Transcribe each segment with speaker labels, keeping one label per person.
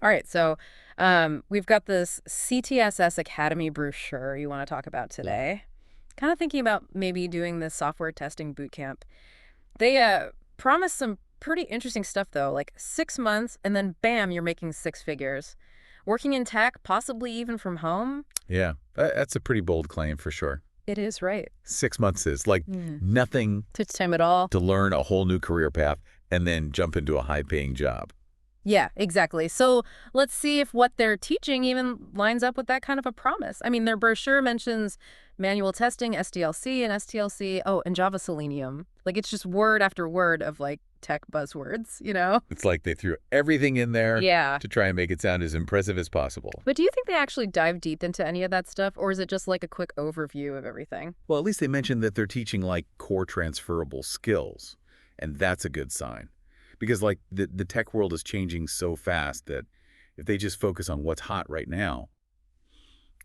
Speaker 1: All right, so we've got this CTSS Academy brochure you want to talk about
Speaker 2: Yeah.
Speaker 1: today. Kind of thinking about maybe doing this software testing boot camp. They promise some pretty interesting stuff, though, like 6 months, and then bam, you're making six figures. Working in tech, possibly even from home.
Speaker 2: Yeah, that's a pretty bold claim for sure.
Speaker 1: It is right.
Speaker 2: 6 months is like
Speaker 1: Mm.
Speaker 2: nothing
Speaker 1: Touch time at all.
Speaker 2: to learn a whole new career path and then jump into a high-paying job.
Speaker 1: Yeah, exactly. So let's see if what they're teaching even lines up with that kind of a promise. I mean, their brochure mentions manual testing, SDLC and STLC, oh, and Java Selenium. Like, it's just word after word of, like, tech buzzwords, you know?
Speaker 2: It's like they threw everything in there
Speaker 1: Yeah.
Speaker 2: to try and make it sound as impressive as possible.
Speaker 1: But do you think they actually dive deep into any of that stuff, or is it just like a quick overview of everything?
Speaker 2: Well, at least they mentioned that they're teaching like core transferable skills, and that's a good sign. Because like the tech world is changing so fast that if they just focus on what's hot right now,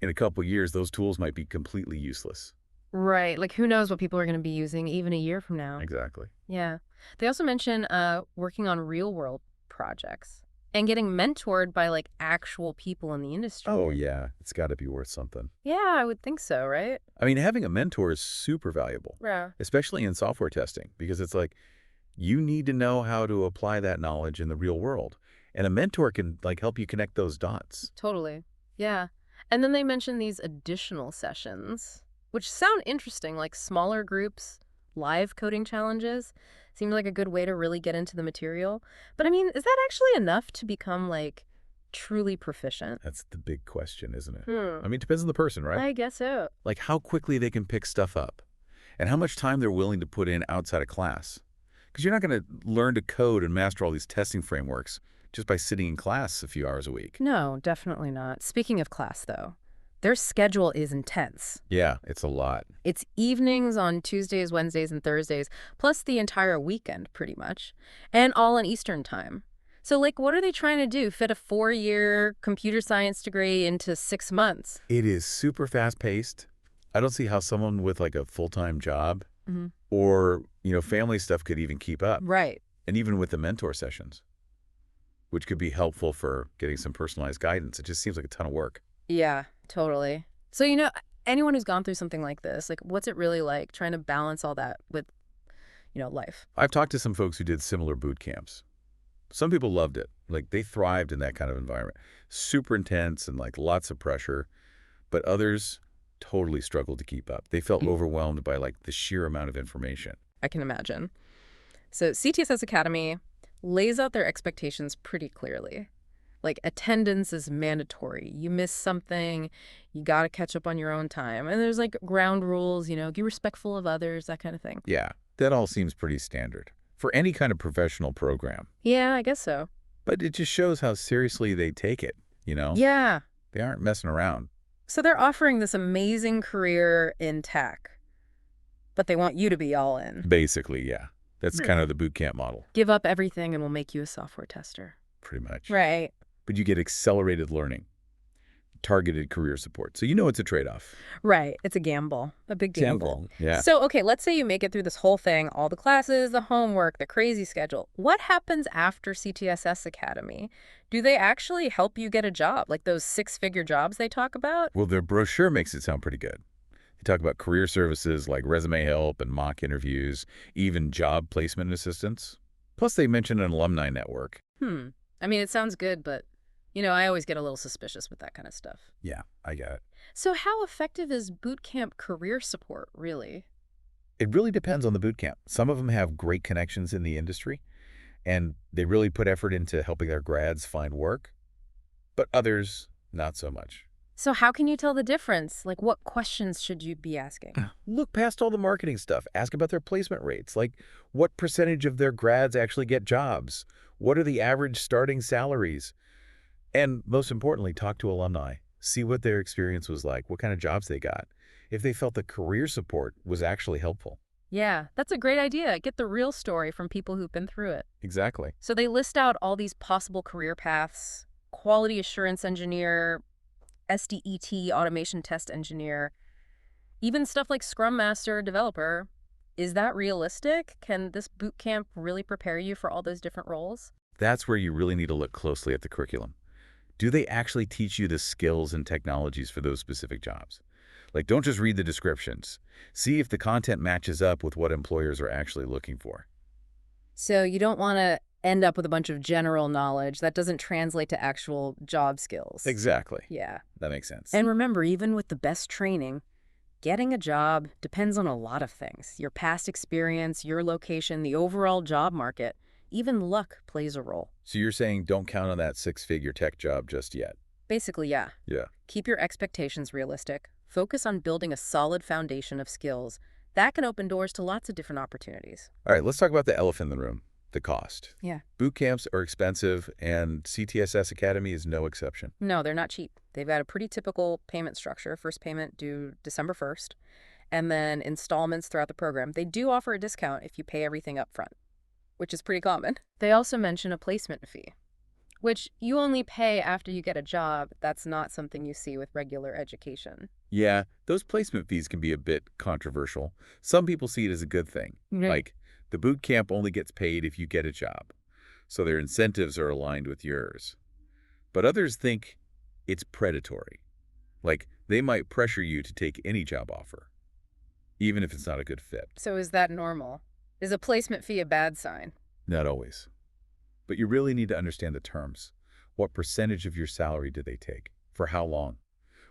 Speaker 2: in a couple years, those tools might be completely useless.
Speaker 1: Right. Like, who knows what people are going to be using even a year from now.
Speaker 2: Exactly.
Speaker 1: Yeah. They also mention working on real world projects and getting mentored by like actual people in the industry.
Speaker 2: Oh, yeah. It's got to be worth something.
Speaker 1: Yeah, I would think so, right?
Speaker 2: I mean, having a mentor is super valuable,
Speaker 1: Yeah.
Speaker 2: especially in software testing, because it's like you need to know how to apply that knowledge in the real world. And a mentor can like help you connect those dots.
Speaker 1: Totally. Yeah. And then they mention these additional sessions, which sound interesting, like smaller groups, live coding challenges. Seems like a good way to really get into the material. But I mean, is that actually enough to become like truly proficient?
Speaker 2: That's the big question, isn't it?
Speaker 1: Hmm.
Speaker 2: I mean, it depends on the person, right?
Speaker 1: I guess so.
Speaker 2: Like how quickly they can pick stuff up and how much time they're willing to put in outside of class. Because you're not going to learn to code and master all these testing frameworks just by sitting in class a few hours a week.
Speaker 1: No, definitely not. Speaking of class, though, their schedule is intense.
Speaker 2: Yeah, it's a lot.
Speaker 1: It's evenings on Tuesdays, Wednesdays, and Thursdays, plus the entire weekend, pretty much, and all in Eastern time. So, like, what are they trying to do? Fit a 4-year computer science degree into 6 months?
Speaker 2: It is super fast-paced. I don't see how someone with like a full-time job
Speaker 1: Hmm.
Speaker 2: or, family stuff could even keep up.
Speaker 1: Right.
Speaker 2: And even with the mentor sessions, which could be helpful for getting some personalized guidance. It just seems like a ton of work.
Speaker 1: Yeah, totally. So, anyone who's gone through something like this, like, what's it really like trying to balance all that with, life?
Speaker 2: I've talked to some folks who did similar boot camps. Some people loved it. Like they thrived in that kind of environment. Super intense and like lots of pressure. But others totally struggled to keep up. They felt overwhelmed by like the sheer amount of information.
Speaker 1: I can imagine. So CTSS Academy lays out their expectations pretty clearly. Like, attendance is mandatory. You miss something, you got to catch up on your own time. And there's like ground rules, be respectful of others, that kind of thing.
Speaker 2: Yeah, that all seems pretty standard for any kind of professional program.
Speaker 1: Yeah, I guess so.
Speaker 2: But it just shows how seriously they take it.
Speaker 1: Yeah.
Speaker 2: They aren't messing around.
Speaker 1: So they're offering this amazing career in tech, but they want you to be all in.
Speaker 2: Basically, yeah. That's kind of the boot camp model,
Speaker 1: Give up everything and we'll make you a software tester.
Speaker 2: pretty much.
Speaker 1: Right.
Speaker 2: But you get accelerated learning, targeted career support. So it's a trade-off.
Speaker 1: Right. It's a gamble, a big gamble.
Speaker 2: Yeah.
Speaker 1: So, okay, let's say you make it through this whole thing, all the classes, the homework, the crazy schedule. What happens after CTSS Academy? Do they actually help you get a job, like those six-figure jobs they talk about?
Speaker 2: Well, their brochure makes it sound pretty good. They talk about career services like resume help and mock interviews, even job placement assistance. Plus, they mention an alumni network.
Speaker 1: I mean, it sounds good, but, I always get a little suspicious with that kind of stuff.
Speaker 2: Yeah, I get it.
Speaker 1: So how effective is boot camp career support, really?
Speaker 2: It really depends on the boot camp. Some of them have great connections in the industry, and they really put effort into helping their grads find work, but others, not so much.
Speaker 1: So how can you tell the difference? Like, what questions should you be asking?
Speaker 2: Look past all the marketing stuff. Ask about their placement rates, like what percentage of their grads actually get jobs? What are the average starting salaries? And most importantly, talk to alumni. See what their experience was like, what kind of jobs they got, if they felt the career support was actually helpful.
Speaker 1: Yeah, that's a great idea. Get the real story from people who've been through it.
Speaker 2: Exactly.
Speaker 1: So they list out all these possible career paths: quality assurance engineer, SDET, automation test engineer, even stuff like Scrum Master, developer. Is that realistic? Can this boot camp really prepare you for all those different roles?
Speaker 2: That's where you really need to look closely at the curriculum. Do they actually teach you the skills and technologies for those specific jobs? Like, don't just read the descriptions. See if the content matches up with what employers are actually looking for.
Speaker 1: So you don't want to end up with a bunch of general knowledge that doesn't translate to actual job skills.
Speaker 2: Exactly.
Speaker 1: Yeah.
Speaker 2: That makes sense.
Speaker 1: And remember, even with the best training, getting a job depends on a lot of things. Your past experience, your location, the overall job market, even luck plays a role.
Speaker 2: So you're saying don't count on that six-figure tech job just yet?
Speaker 1: Basically, yeah.
Speaker 2: Yeah.
Speaker 1: Keep your expectations realistic. Focus on building a solid foundation of skills. That can open doors to lots of different opportunities.
Speaker 2: All right, let's talk about the elephant in the room, the cost.
Speaker 1: Yeah.
Speaker 2: Boot camps are expensive, and CTSS Academy is no exception.
Speaker 1: No, they're not cheap. They've got a pretty typical payment structure. First payment due December 1st, and then installments throughout the program. They do offer a discount if you pay everything up front, which is pretty common. They also mention a placement fee, which you only pay after you get a job. That's not something you see with regular education.
Speaker 2: Yeah, those placement fees can be a bit controversial. Some people see it as a good thing.
Speaker 1: Right.
Speaker 2: Like, the boot camp only gets paid if you get a job, so their incentives are aligned with yours. But others think it's predatory. Like, they might pressure you to take any job offer, even if it's not a good fit.
Speaker 1: So is that normal? Is a placement fee a bad sign?
Speaker 2: Not always. But you really need to understand the terms. What percentage of your salary do they take? For how long?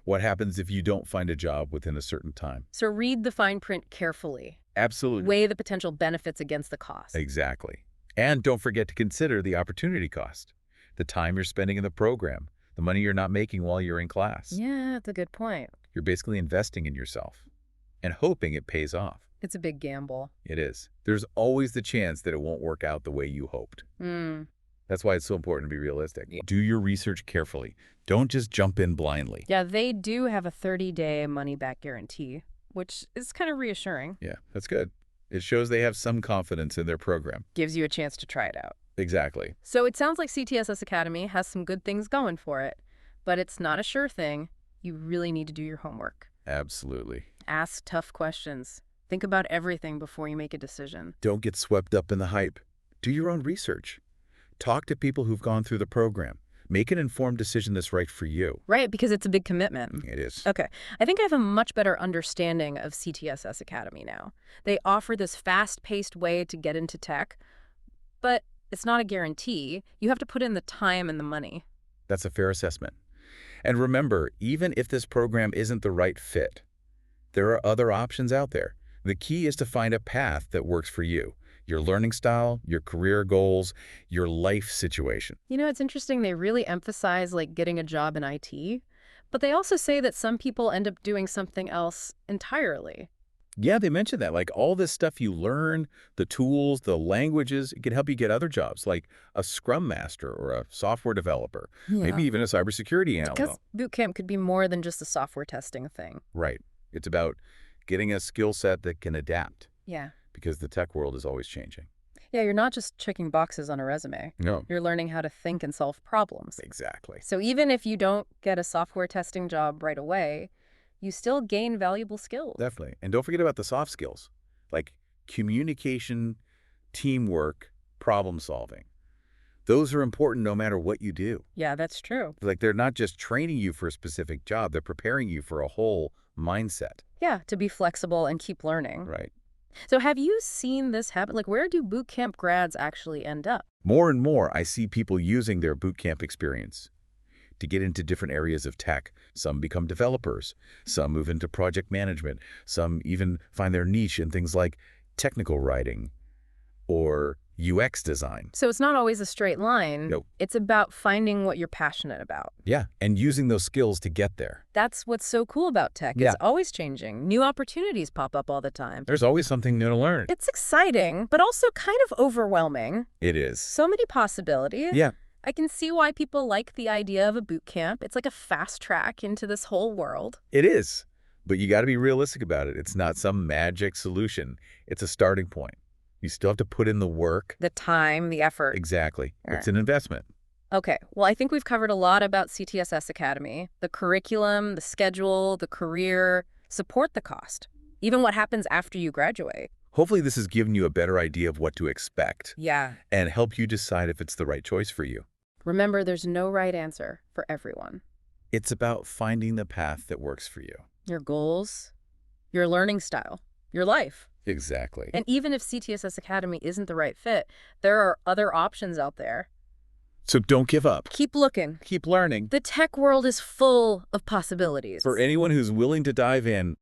Speaker 2: What happens if you don't find a job within a certain time?
Speaker 1: So read the fine print carefully.
Speaker 2: Absolutely.
Speaker 1: Weigh the potential benefits against the cost.
Speaker 2: Exactly. And don't forget to consider the opportunity cost, the time you're spending in the program, the money you're not making while you're in class.
Speaker 1: Yeah, that's a good point.
Speaker 2: You're basically investing in yourself and hoping it pays off.
Speaker 1: It's a big gamble.
Speaker 2: It is. There's always the chance that it won't work out the way you hoped. That's why it's so important to be realistic. Do your research carefully. Don't just jump in blindly.
Speaker 1: Yeah, they do have a 30-day money-back guarantee, which is kind of reassuring.
Speaker 2: Yeah, that's good. It shows they have some confidence in their program.
Speaker 1: Gives you a chance to try it out.
Speaker 2: Exactly.
Speaker 1: So it sounds like CTSS Academy has some good things going for it, but it's not a sure thing. You really need to do your homework.
Speaker 2: Absolutely.
Speaker 1: Ask tough questions. Think about everything before you make a decision.
Speaker 2: Don't get swept up in the hype. Do your own research. Talk to people who've gone through the program. Make an informed decision that's right for you.
Speaker 1: Right, because it's a big commitment.
Speaker 2: It is.
Speaker 1: Okay, I think I have a much better understanding of CTSS Academy now. They offer this fast-paced way to get into tech, but it's not a guarantee. You have to put in the time and the money.
Speaker 2: That's a fair assessment. And remember, even if this program isn't the right fit, there are other options out there. The key is to find a path that works for you. Your learning style, your career goals, your life situation.
Speaker 1: You know, it's interesting. They really emphasize like getting a job in IT, but they also say that some people end up doing something else entirely.
Speaker 2: Yeah, they mentioned that. Like all this stuff you learn, the tools, the languages, it can help you get other jobs like a Scrum Master or a software developer, maybe even a cybersecurity analyst.
Speaker 1: Because boot camp could be more than just a software testing thing.
Speaker 2: Right. It's about getting a skill set that can adapt.
Speaker 1: Yeah.
Speaker 2: Because the tech world is always changing.
Speaker 1: Yeah, you're not just checking boxes on a resume.
Speaker 2: No.
Speaker 1: You're learning how to think and solve problems.
Speaker 2: Exactly.
Speaker 1: So even if you don't get a software testing job right away, you still gain valuable skills.
Speaker 2: Definitely. And don't forget about the soft skills, like communication, teamwork, problem solving. Those are important no matter what you do.
Speaker 1: Yeah, that's true.
Speaker 2: Like they're not just training you for a specific job, they're preparing you for a whole mindset.
Speaker 1: Yeah, to be flexible and keep learning.
Speaker 2: Right.
Speaker 1: So have you seen this happen? Like, where do boot camp grads actually end up?
Speaker 2: More and more, I see people using their boot camp experience to get into different areas of tech. Some become developers, some move into project management, some even find their niche in things like technical writing or UX design.
Speaker 1: So it's not always a straight line.
Speaker 2: Nope.
Speaker 1: It's about finding what you're passionate about.
Speaker 2: Yeah, and using those skills to get there.
Speaker 1: That's what's so cool about tech.
Speaker 2: Yeah.
Speaker 1: It's always changing. New opportunities pop up all the time.
Speaker 2: There's always something new to learn.
Speaker 1: It's exciting, but also kind of overwhelming.
Speaker 2: It is.
Speaker 1: So many possibilities.
Speaker 2: Yeah.
Speaker 1: I can see why people like the idea of a boot camp. It's like a fast track into this whole world.
Speaker 2: It is. But you got to be realistic about it. It's not some magic solution. It's a starting point. You still have to put in the work.
Speaker 1: The time, the effort.
Speaker 2: Exactly.
Speaker 1: All
Speaker 2: It's an investment.
Speaker 1: Okay, well, I think we've covered a lot about CTSS Academy. The curriculum, the schedule, the career, support the cost. Even what happens after you graduate.
Speaker 2: Hopefully this has given you a better idea of what to expect
Speaker 1: Yeah.
Speaker 2: and help you decide if it's the right choice for you.
Speaker 1: Remember, there's no right answer for everyone.
Speaker 2: It's about finding the path that works for you.
Speaker 1: Your goals, your learning style, your life.
Speaker 2: Exactly.
Speaker 1: And even if CTSS Academy isn't the right fit, there are other options out there.
Speaker 2: So don't give up.
Speaker 1: Keep looking.
Speaker 2: Keep learning.
Speaker 1: The tech world is full of possibilities.
Speaker 2: For anyone who's willing to dive in,